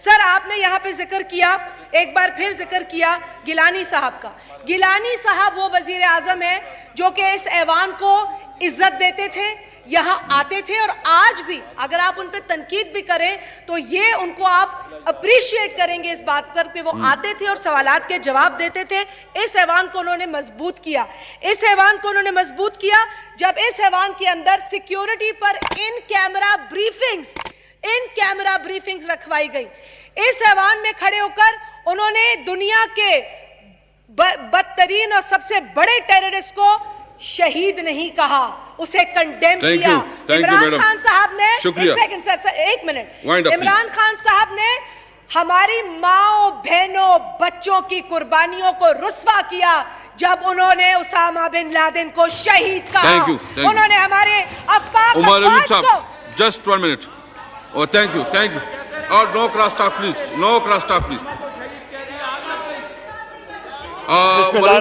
سر آپ نے یہاں پہ ذکر کیا، ایک بار پھر ذکر کیا گیلانی صاحب کا. گیلانی صاحب وہ وزیر اعظم ہیں جو کہ اس ایوان کو عزت دیتے تھے، یہاں آتے تھے، اور آج بھی اگر آپ ان پہ تنقید بھی کریں تو یہ ان کو آپ اپریشیٹ کریں گے اس بات پر کہ وہ آتے تھے اور سوالات کے جواب دیتے تھے. اس ایوان کو انہوں نے مضبوط کیا، اس ایوان کو انہوں نے مضبوط کیا جب اس ایوان کے اندر سیکیورٹی پر ان کیمرہ بریفنگز رکھوائی گئی. اس ایوان میں کھڑے ہو کر انہوں نے دنیا کے بدترین اور سب سے بڑے ٹیررسٹ کو شہید نہیں کہا، اسے کنڈیم کیا. عمران خان صاحب نے ایک منٹ، عمران خان صاحب نے ہماری ماں بہنوں بچوں کی قربانیوں کو رسوا کیا جب انہوں نے اسامہ بن لادن کو شہید کہا. انہوں نے ہمارے افاق افواج کو just 1 minute. Oh, thank you. اور no cross talk please. مولوی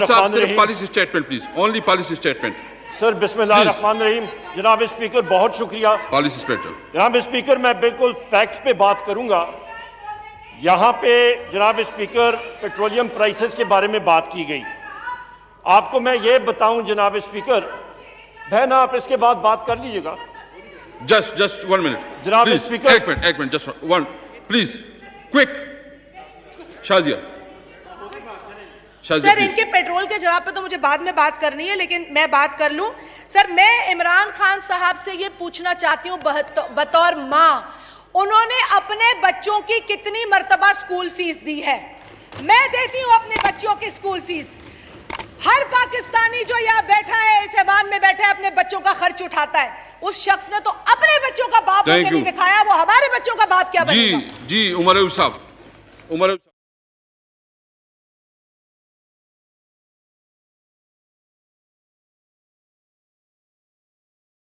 صاحب صرف policy statement please, only policy statement. Sir بسم اللہ الرحمن الرحیم. جناب اسپیکر بہت شکریہ. Policy statement. جناب اسپیکر میں بالکل فیکٹس پہ بات کروں گا. یہاں پہ جناب اسپیکر پیٹرولیم پرائسز کے بارے میں بات کی گئی. آپ کو میں یہ بتاؤں جناب اسپیکر، بہن آپ اس کے بعد بات کر لیجئے گا. جسٹ 1 منٹ جناب اسپیکر. ایک منٹ just 1 please quick. Shazia sir ان کے پیٹرول کے جواب پہ تو مجھے بعد میں بات کرنی ہے، لیکن میں بات کر لوں. سر میں عمران خان صاحب سے یہ پوچھنا چاہتی ہوں بطور ماں، انہوں نے اپنے بچوں کی کتنی مرتبہ سکول فیس دی ہے؟ میں دیتی ہوں اپنے بچوں کی سکول فیس. ہر پاکستانی جو یہاں بیٹھا ہے، اس ایوان میں بیٹھا ہے، اپنے بچوں کا خرچ اٹھاتا ہے. اس شخص نے تو اپنے بچوں کا باپ نہیں دکھایا، وہ ہمارے بچوں کا باپ کیا بنے گا؟ جی عمر صاحب